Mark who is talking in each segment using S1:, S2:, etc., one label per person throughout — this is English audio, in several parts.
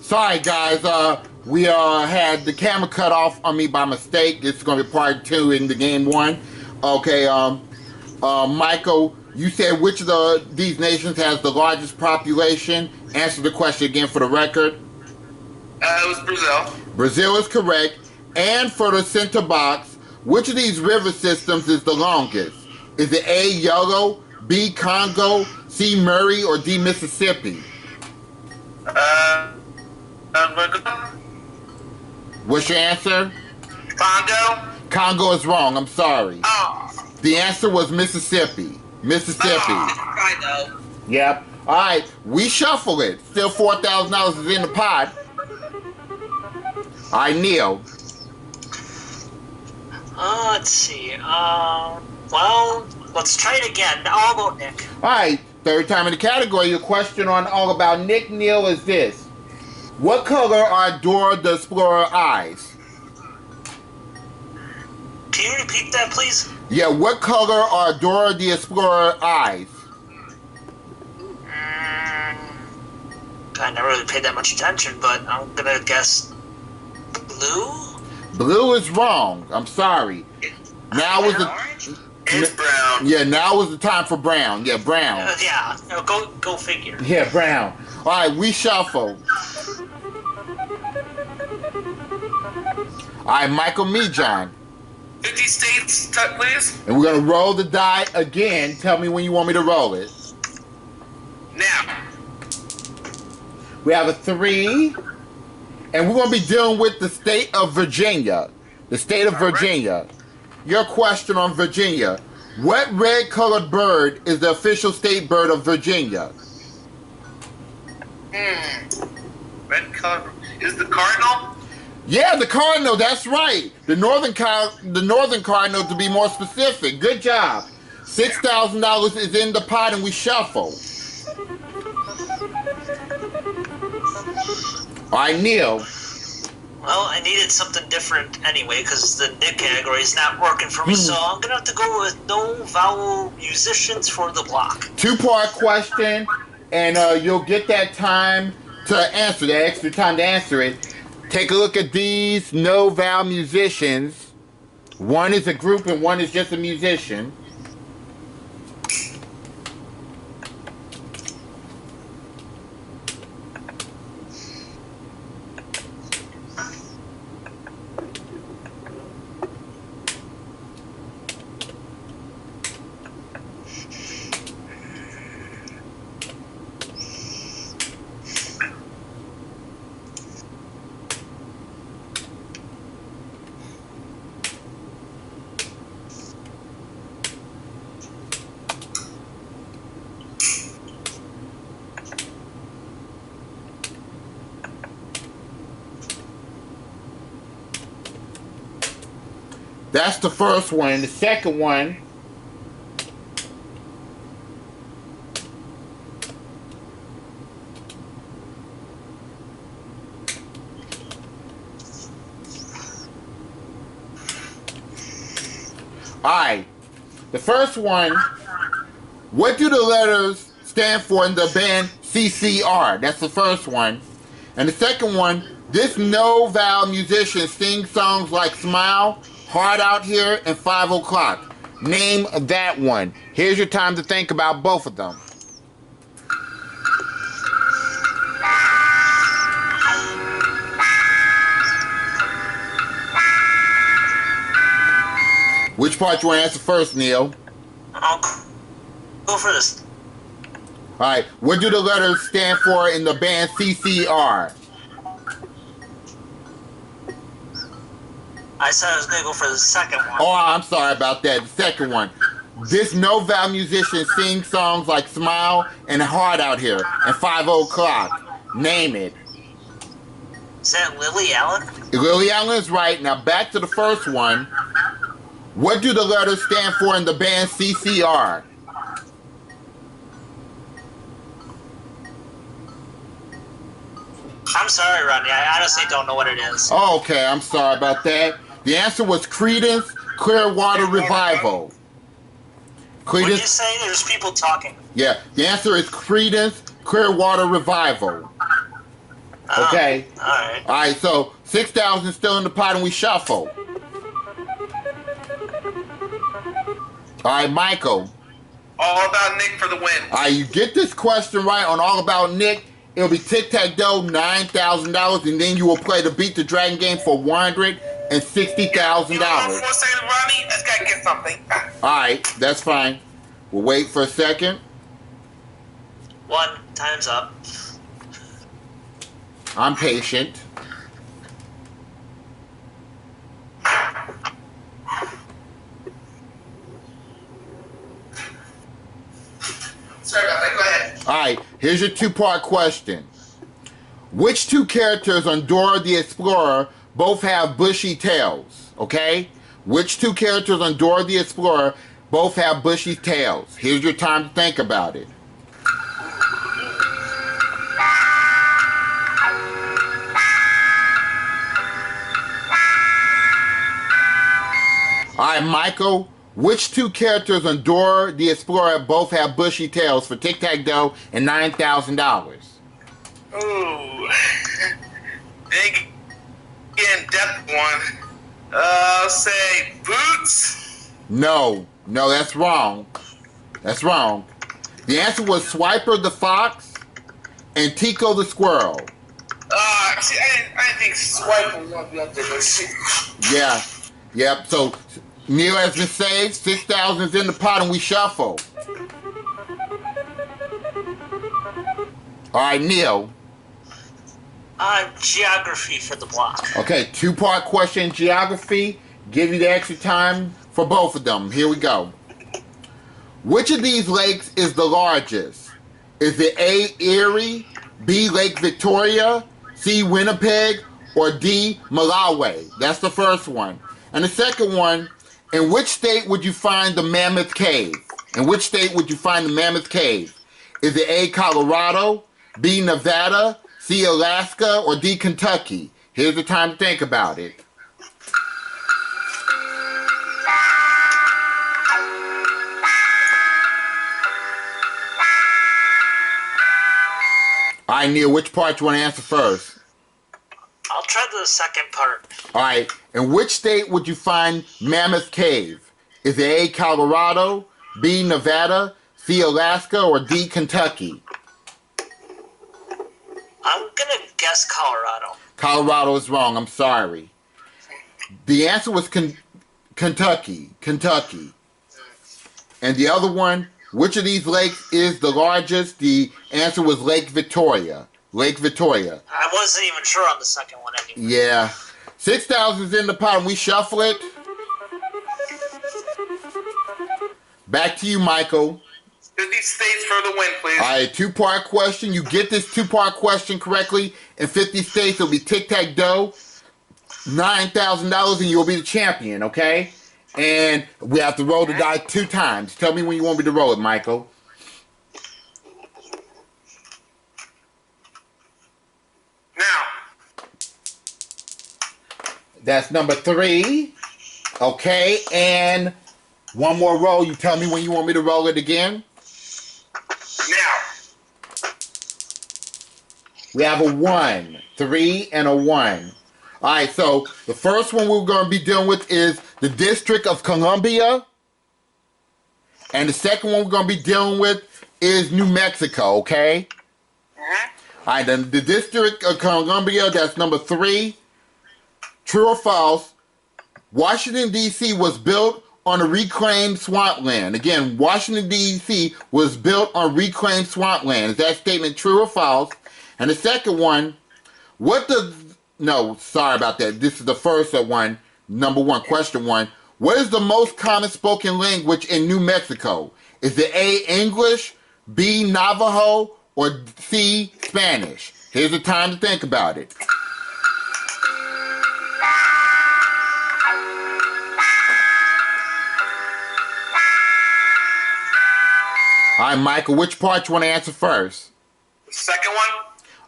S1: Sorry, guys. We had the camera cut off on me by mistake. This is going to be part 2 in the game 1. Okay. Michael, you said which of these nations has the largest population? Answer the question again for the record.
S2: It was Brazil.
S1: Brazil is correct. And for the center box, which of these river systems is the longest? Is it A, Yellow, B, Congo, C, Murray, or D, Mississippi? What's your answer?
S2: Congo?
S1: Congo is wrong. I'm sorry.
S2: Oh.
S1: The answer was Mississippi. Mississippi.
S2: I know.
S1: Yep. All right. We shuffle it. Still $4,000 is in the pot. All right, Neil.
S3: Let's see. Well, let's try it again. All about Nick.
S1: All right. Third time in the category. Your question on All About Nick, Neil, is this. What color are Dora the Explorer eyes?
S3: Can you repeat that, please?
S1: Yeah, what color are Dora the Explorer eyes?
S3: I never really paid that much attention, but I'm gonna guess blue?
S1: Blue is wrong. I'm sorry. Now was the...
S2: It's brown.
S1: Yeah, now was the time for brown. Yeah, brown.
S3: Yeah, go figure.
S1: Yeah, brown. All right, we shuffle. All right, Michael Mejan.
S2: 50 states, please.
S1: And we're going to roll the die again. Tell me when you want me to roll it.
S2: Now.
S1: We have a 3. And we're going to be dealing with the state of Virginia. The state of Virginia. Your question on Virginia. What red-colored bird is the official state bird of Virginia?
S2: Red color. Is the cardinal?
S1: Yeah, the cardinal, that's right. The northern cardinal, to be more specific. Good job. $6,000 is in the pot and we shuffle. All right, Neil.
S3: Well, I needed something different anyway because the Nick category is not working for me, so I'm going to have to go with no vowel musicians for the block.
S1: 2-part question, and you'll get that time to answer, that extra time to answer it. Take a look at these no vowel musicians. One is a group and one is just a musician. That's the first one. The second one, alright, the first one, what do the letters stand for in the band CCR? That's the first one. And the second one, this no vowel musician sings songs like Smile, Hard Out Here, and 5 O'Clock. Name that one. Here's your time to think about both of them. Which part you want to answer first, Neil?
S3: I'll go for this.
S1: Alright, what do the letters stand for in the band CCR?
S3: I said I was going to go for the second one.
S1: Oh, I'm sorry about that. The second one. This no vowel musician sings songs like Smile and Hard Out Here and 5 O'Clock. Name it.
S3: Is that Lily Allen?
S1: Lily Allen is right. Now back to the first one. What do the letters stand for in the band CCR?
S3: I'm sorry, Rodney. I honestly don't know what it is.
S1: Oh, okay, I'm sorry about that. The answer was Creedence Clearwater Revival.
S3: What did you say? There's people talking.
S1: Yeah, the answer is Creedence Clearwater Revival. Okay.
S3: Alright.
S1: All right, so 6,000 still in the pot and we shuffle. All right, Michael.
S2: All About Nick for the win.
S1: All right, you get this question right on All About Nick, it'll be Tic-Tac-Dough, $9,000, and then you will play the Beat the Dragon game for $160,000.
S2: You know, 4 seconds, Ronnie. I just gotta get something.
S1: All right, that's fine. We'll wait for a second.
S3: 1, time's up.
S1: I'm patient.
S2: Sorry about that. Go ahead.
S1: All right, here's your two-part question. Which two characters on Dora the Explorer both have bushy tails? Okay? Which two characters on Dora the Explorer both have bushy tails? Here's your time to think about it. All right, Michael. Which two characters on Dora the Explorer both have bushy tails for Tic-Tac-Dough and $9,000?
S2: Ooh. Big in-depth one. I'll say Boots.
S1: No, that's wrong. That's wrong. The answer was Swiper the Fox and Tico the Squirrel.
S2: See, I didn't think Swipe was gonna be up there.
S1: Yeah. Yep. So Neil has been saved. 6,000 is in the pot and we shuffle. All right, Neil.
S3: Geography for the block.
S1: Okay, two-part question, geography. Give you the extra time for both of them. Here we go. Which of these lakes is the largest? Is it A, Erie, B, Lake Victoria, C, Winnipeg, or D, Malawi? That's the first one. And the second one, in which state would you find the Mammoth Cave? In which state would you find the Mammoth Cave? Is it A, Colorado, B, Nevada, C, Alaska, or D, Kentucky? Here's the time to think about it. All right, Neil, which part do you want to answer first?
S3: I'll try the second part.
S1: All right, in which state would you find Mammoth Cave? Is it A, Colorado, B, Nevada, C, Alaska, or D, Kentucky?
S3: I'm gonna guess Colorado.
S1: Colorado is wrong, I'm sorry. The answer was Kentucky. And the other one, which of these lakes is the largest? The answer was Lake Victoria. Lake Victoria.
S3: I wasn't even sure on the second one anyway.
S1: Yeah. 6,000 is in the pot and we shuffle it. Back to you, Michael.
S2: 50 states for the win, please.
S1: All right, two-part question. You get this two-part question correctly in 50 states, it'll be Tic-Tac-Dough, $9,000, and you'll be the champion, okay? And we have to roll the die 2 times. Tell me when you want me to roll it, Michael.
S2: Now.
S1: That's number 3. Okay, and one more roll. You tell me when you want me to roll it again.
S2: Now.
S1: We have a 1, 3, and a 1. All right, so the first one we're going to be dealing with is the District of Columbia. And the second one we're going to be dealing with is New Mexico, okay? All right, then the District of Columbia, that's number 3. True or false, Washington, D.C. was built on a reclaimed swampland. Again, Washington, D.C. was built on reclaimed swampland. Is that statement true or false? And the second one, no, sorry about that. This is the first one. Number 1, question 1. What is the most common spoken language in New Mexico? Is it A, English, B, Navajo, or C, Spanish? Here's the time to think about it. All right, Michael, which part you want to answer first?
S2: The second one?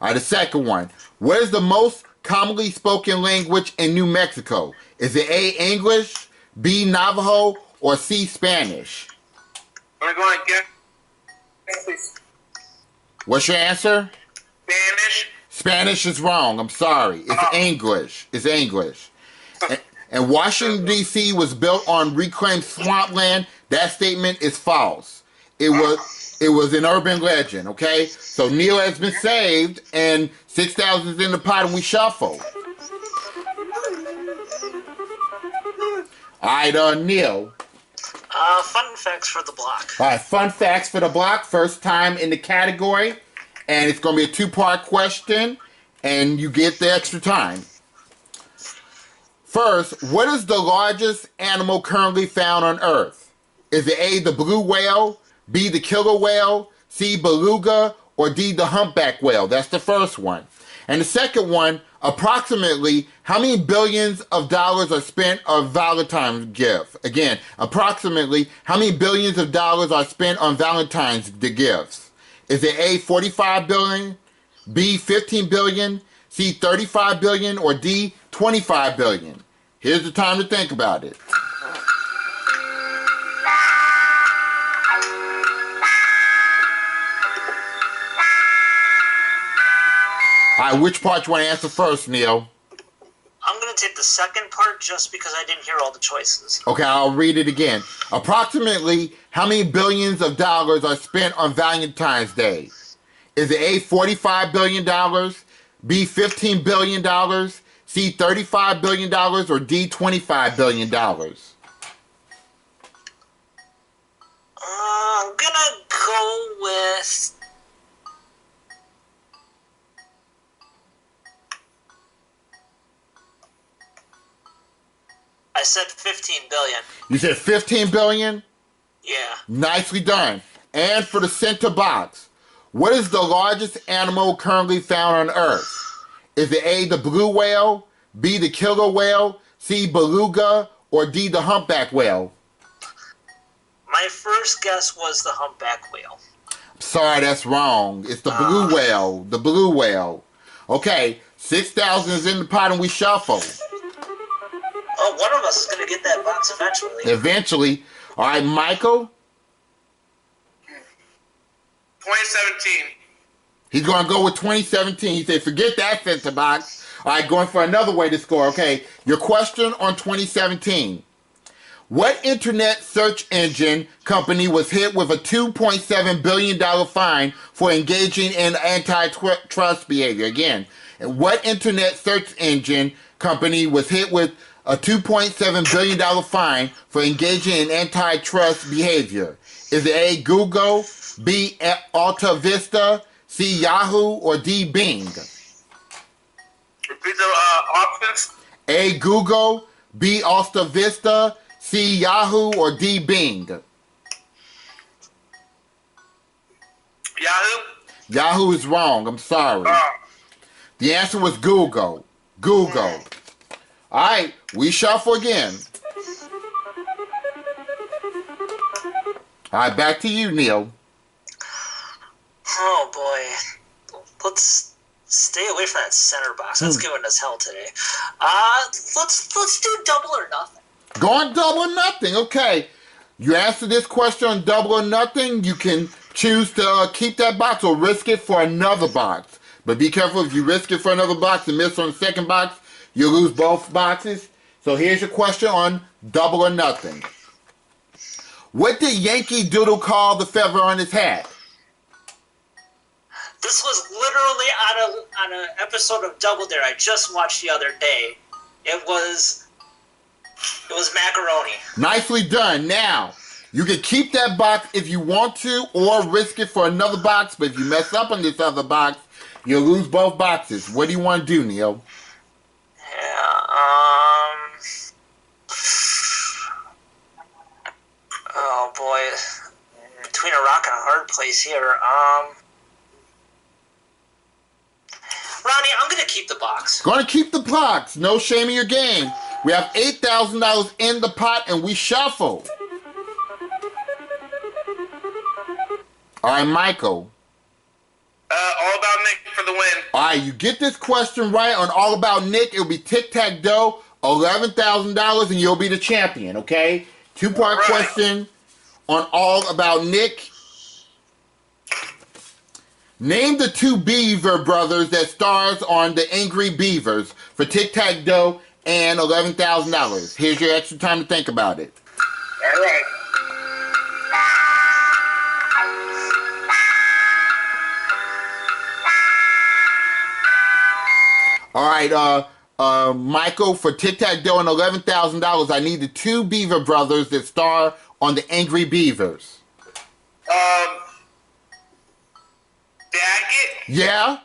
S1: All right, the second one. What is the most commonly spoken language in New Mexico? Is it A, English, B, Navajo, or C, Spanish?
S2: I'm going to guess.
S1: What's your answer?
S2: Spanish.
S1: Spanish is wrong. I'm sorry. It's English. It's English. And Washington, D.C. was built on reclaimed swampland. That statement is false. It was an urban legend, okay? So Neil has been saved, and 6,000 is in the pot, and we shuffle. All right, Neil.
S3: Fun facts for the block.
S1: All right, fun facts for the block. First time in the category, and it's going to be a two-part question, and you get the extra time. First, what is the largest animal currently found on Earth? Is it A, the blue whale, B, the killer whale, C, beluga, or D, the humpback whale? That's the first one. And the second one, approximately how many billions of dollars are spent on Valentine's gift? Again, approximately how many billions of dollars are spent on Valentine's gifts? Is it A, 45 billion, B, 15 billion, C, 35 billion, or D, 25 billion? Here's the time to think about it. All right, which part you want to answer first, Neil?
S3: I'm going to take the second part just because I didn't hear all the choices.
S1: Okay, I'll read it again. Approximately how many billions of dollars are spent on Valentine's Day? Is it A, $45 billion, B, $15 billion, C, $35 billion, or D, $25 billion?
S3: I'm going to go with... I said 15 billion.
S1: You said 15 billion?
S3: Yeah.
S1: Nicely done. And for the center box, what is the largest animal currently found on Earth? Is it A, the blue whale, B, the killer whale, C, beluga, or D, the humpback whale?
S3: My first guess was the humpback whale.
S1: Sorry, that's wrong. It's the blue whale. The blue whale. Okay, 6,000 is in the pot and we shuffle.
S3: Oh, one of us is going to get that box eventually.
S1: Eventually. All right, Michael?
S2: 2017.
S1: He's going to go with 2017. He said, forget that center box. All right, going for another way to score. Okay, your question on 2017. What internet search engine company was hit with a $2.7 billion fine for engaging in antitrust behavior? Again, what internet search engine company was hit with a $2.7 billion fine for engaging in antitrust behavior? Is it A, Google, B, Alta Vista, C, Yahoo, or D, Bing?
S2: Repeat the options.
S1: A, Google, B, Alta Vista, C, Yahoo, or D, Bing?
S2: Yahoo.
S1: Yahoo is wrong. I'm sorry. The answer was Google. Google. All right, we shuffle again. All right, back to you, Neil.
S3: Oh boy, let's stay away from that center box. That's giving us hell today. Let's do double or nothing.
S1: Go on double or nothing. Okay, you answer this question on double or nothing. You can choose to keep that box or risk it for another box. But be careful, if you risk it for another box and miss on the second box, you lose both boxes. So here's your question on double or nothing. What did Yankee Doodle call the feather on his hat?
S3: This was literally on an episode of Double Dare I just watched the other day. It was macaroni.
S1: Nicely done. Now, you can keep that box if you want to or risk it for another box, but if you mess up on this other box, you'll lose both boxes. What do you want to do, Neil?
S3: Oh boy, between a rock and a hard place here. Ronnie, I'm gonna keep the box.
S1: Gonna keep the box. No shame in your game. We have $8,000 in the pot and we shuffle. All right, Michael.
S2: All About Nick for the win.
S1: All right, you get this question right on All About Nick. It'll be Tic-Tac-Dough, $11,000, and you'll be the champion, okay? Two-part question on All About Nick. Name the two Beaver brothers that stars on The Angry Beavers for Tic-Tac-Dough and $11,000. Here's your extra time to think about it.
S2: All right.
S1: All right, Michael, for Tic-Tac-Dough and $11,000, I need the two Beaver brothers that star on The Angry Beavers.
S2: Daggett?
S1: Yeah?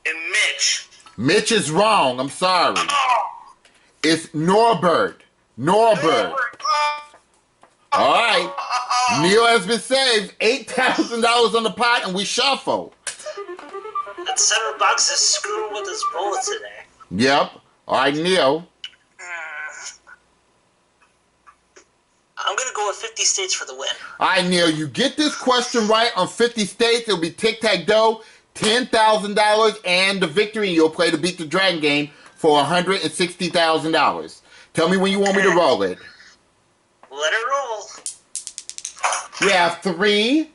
S2: And Mitch.
S1: Mitch is wrong. I'm sorry.
S2: Oh,
S1: It's Norbert. Norbert. All right. Neil has been saved. $8,000 on the pot, and we shuffle.
S3: That center box is screwing with his bullet today.
S1: Yep. All right, Neil.
S3: I'm going to go with 50 states for the win.
S1: All right, Neil, you get this question right on 50 states, it'll be Tic-Tac-Dough, $10,000, and the victory, and you'll play the Beat the Dragon game for $160,000. Tell me when you want me to roll it.
S3: Let it roll.
S1: We have 3,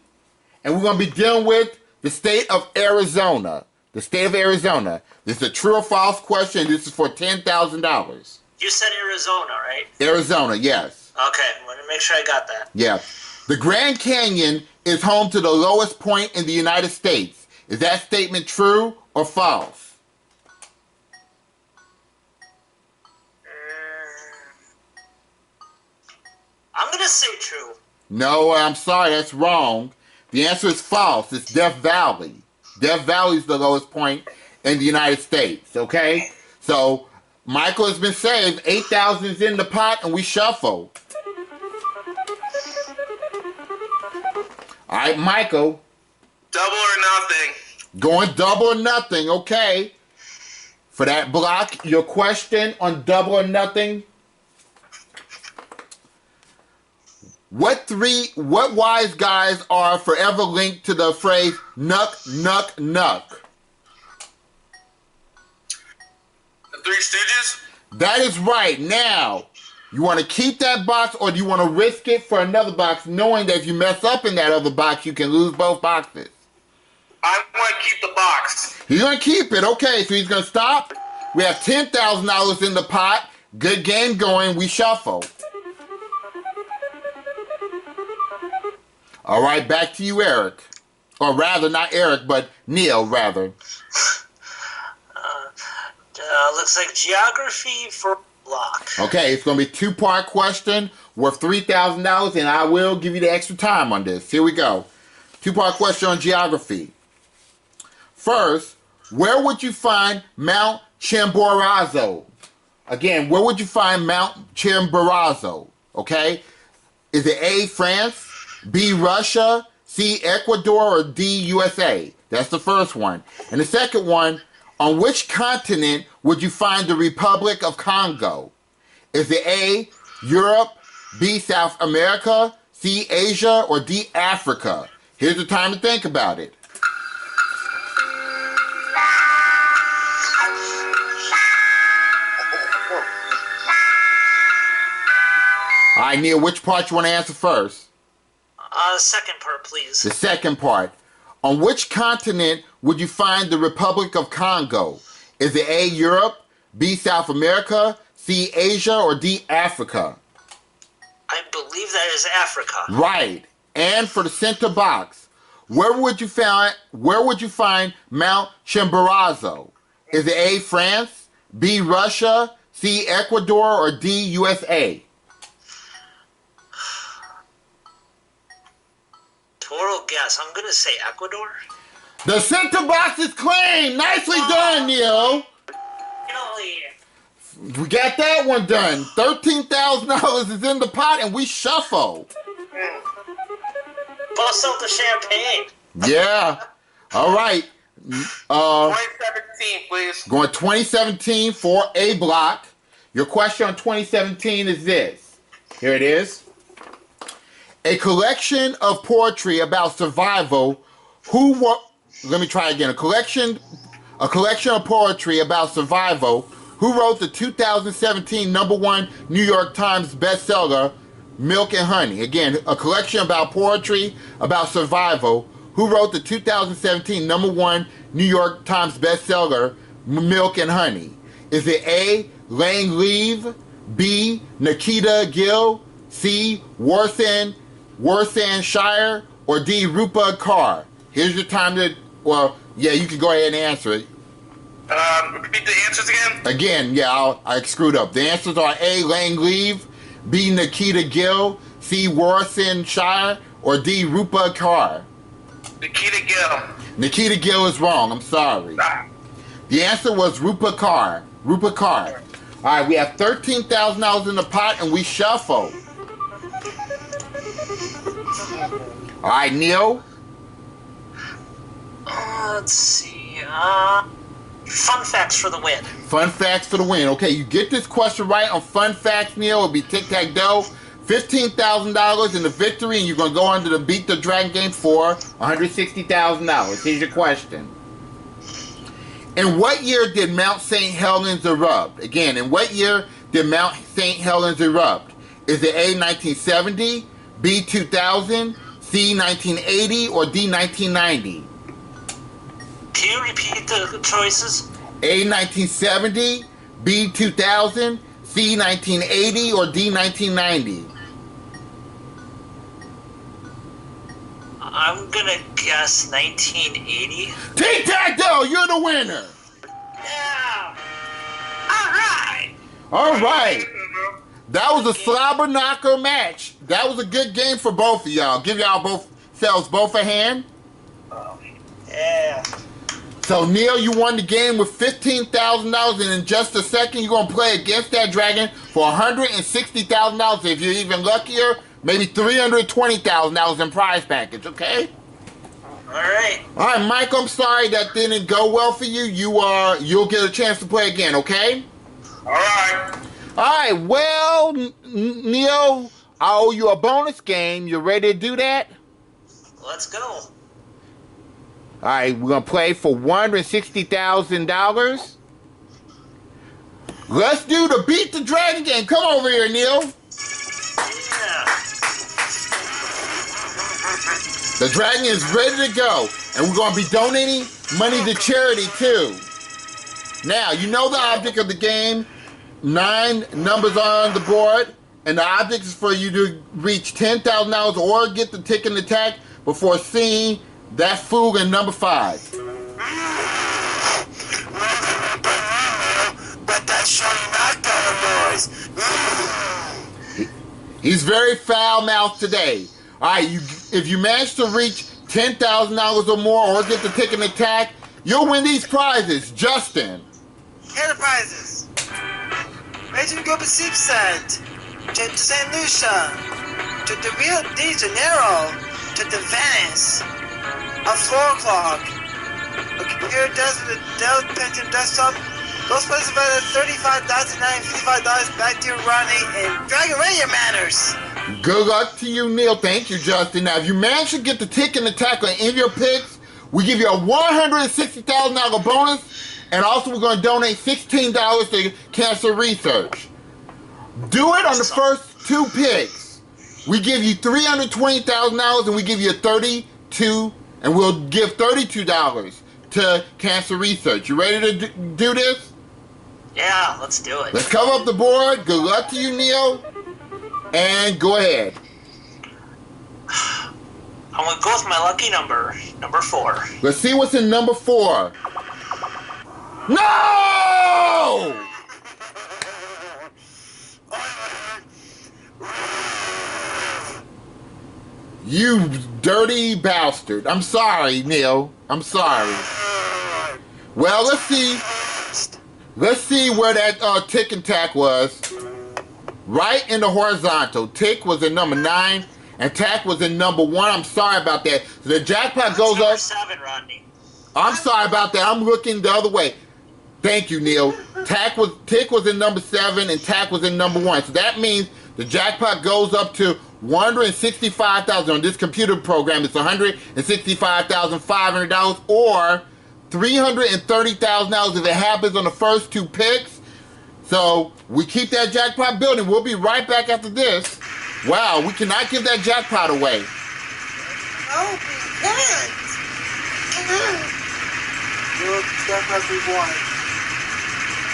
S1: and we're going to be dealing with the state of Arizona. The state of Arizona. This is a true or false question. This is for $10,000.
S3: You said Arizona, right?
S1: Arizona, yes.
S3: Okay, I want to make sure I got that.
S1: Yeah. The Grand Canyon is home to the lowest point in the United States. Is that statement true or false?
S3: I'm going to say true.
S1: No, I'm sorry, that's wrong. The answer is false. It's Death Valley. Death Valley is the lowest point in the United States, okay? So, Michael has been saved. 8,000 is in the pot, and we shuffle. All right, Michael.
S2: double or nothing.
S1: Going double or nothing, okay. For that block, your question on double or nothing. What wise guys are forever linked to the phrase "nuck, nuck, nuck"?
S2: The Three Stooges?
S1: That is right. Now, you want to keep that box or do you want to risk it for another box, knowing that if you mess up in that other box, you can lose both boxes?
S2: I want to keep the box.
S1: He's going to keep it. Okay, so he's going to stop. We have $10,000 in the pot. Good game going. We shuffle. All right, back to you, Eric. Or rather, not Eric, but Neil, rather.
S3: Looks like geography for block.
S1: Okay, it's going to be a two-part question worth $3,000, and I will give you the extra time on this. Here we go. Two-part question on geography. First, where would you find Mount Chimborazo? Again, where would you find Mount Chimborazo? Okay? Is it A, France, B, Russia, C, Ecuador, or D, USA? That's the first one. And the second one, on which continent would you find the Republic of Congo? Is it A, Europe, B, South America, C, Asia, or D, Africa? Here's the time to think about it. All right, Neil, which part you want to answer first?
S3: Second part, please.
S1: The second part. On which continent would you find the Republic of Congo? Is it A, Europe, B, South America, C, Asia, or D, Africa?
S3: I believe that is Africa.
S1: Right. And for the center box, where would you find Mount Chimborazo? Is it A, France, B, Russia, C, Ecuador, or D, USA?
S3: Total guess. I'm going to say Ecuador.
S1: The center box is claimed. Nicely done, Neil.
S3: Finally.
S1: We got that one done. $13,000 is in the pot, and we shuffle.
S3: Bust out the champagne.
S1: Yeah. All right.
S2: 2017, please.
S1: Going 2017 for A block. Your question on 2017 is this. Here it is. A collection of poetry about survival. Let me try again. A collection of poetry about survival. Who wrote the 2017 #1 New York Times bestseller, Milk and Honey? Again, a collection about poetry, about survival. Who wrote the 2017 #1 New York Times bestseller, Milk and Honey? Is it A, Lang Leave, B, Nikita Gill, C, Warsan Shire, or D, Rupa Kaur? Here's your time to, well, yeah, you can go ahead and answer it.
S2: Repeat the answers again.
S1: Again, yeah, I screwed up. The answers are A, Lang Leave, B, Nikita Gill, C, Warsan Shire, or D, Rupa Kaur.
S2: Nikita Gill.
S1: Nikita Gill is wrong. I'm sorry. The answer was Rupa Kaur. Rupa Kaur. All right, we have $13,000 in the pot, and we shuffle. All right, Neil.
S3: Let's see. Fun facts for the win.
S1: Fun facts for the win. Okay, you get this question right on fun facts, Neil. It'll be Tic-Tac-Dough. $15,000 in the victory, and you're going to go on to the Beat the Dragon game for $160,000. Here's your question. In what year did Mount St. Helens erupt? Again, in what year did Mount St. Helens erupt? Is it A, 1970, B, 2000, C, 1980, or D, 1990?
S3: Can you repeat the choices?
S1: A, 1970, B, 2000, C, 1980, or D, 1990?
S3: I'm gonna guess 1980.
S1: Tic-Tac-Dough, you're the winner.
S3: Yeah. All right.
S1: All right. That was a slobber knocker match. That was a good game for both of y'all. Give y'all both selves both a hand.
S3: Yeah.
S1: So Neil, you won the game with $15,000, and in just a second, you're gonna play against that dragon for $160,000. If you're even luckier, maybe $320,000 in prize package. Okay.
S3: All right.
S1: All right, Mike. I'm sorry that didn't go well for you. You'll get a chance to play again. Okay.
S2: All right.
S1: All right. Well, Neil, I owe you a bonus game. You ready to do that?
S3: Let's go.
S1: All right, we're going to play for $160,000. Let's do the Beat the Dragon game. Come over here, Neil.
S3: Yeah.
S1: The dragon is ready to go. And we're going to be donating money to charity, too. Now, you know the object of the game. 9 numbers on the board. And the object is for you to reach $10,000 or get the tick and attack before seeing that fool in number 5.
S4: But that shiny knockdown noise.
S1: He's very foul-mouthed today. All right, if you manage to reach $10,000 or more or get the tick and attack, you'll win these prizes. Justin.
S4: Here are the prizes. Raging Group of Seapside, to St. Lucia, to the Rio de Janeiro, to the Venice, a floor clock, a computer desk with a Dell Pentium desktop. Those places about $35,955 back to Ronnie and Dragon Radio Matters.
S1: Good luck to you, Neil. Thank you, Justin. Now, if you manage to get the tick and attack on any of your picks, we give you a $160,000 bonus, and also we're going to donate $16 to cancer research. Do it on the first 2 picks. We give you $320,000, and we give you and we'll give $32 to cancer research. You ready to do this?
S3: Yeah, let's do it.
S1: Let's cover up the board. Good luck to you, Neil. And go ahead.
S3: I'm going to go with my lucky number, number 4.
S1: Let's see what's in number 4. No! You dirty bastard. I'm sorry, Neil. I'm sorry. Well, let's see. Let's see where that tick and tack was. Right in the horizontal. Tick was in number 9, and tack was in number 1. I'm sorry about that. So the jackpot goes
S3: number
S1: up.
S3: 7, Rodney.
S1: I'm sorry about that. I'm looking the other way. Thank you, Neil. Tick was in number 7, and tack was in number 1. So that means the jackpot goes up to $165,000. On this computer program, it's $165,500 or $330,000 if it happens on the first 2 picks. So we keep that jackpot building. We'll be right back after this. Wow, we cannot give that jackpot away.
S4: No, we can't. You'll definitely won.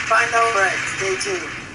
S4: Find out right. Stay tuned.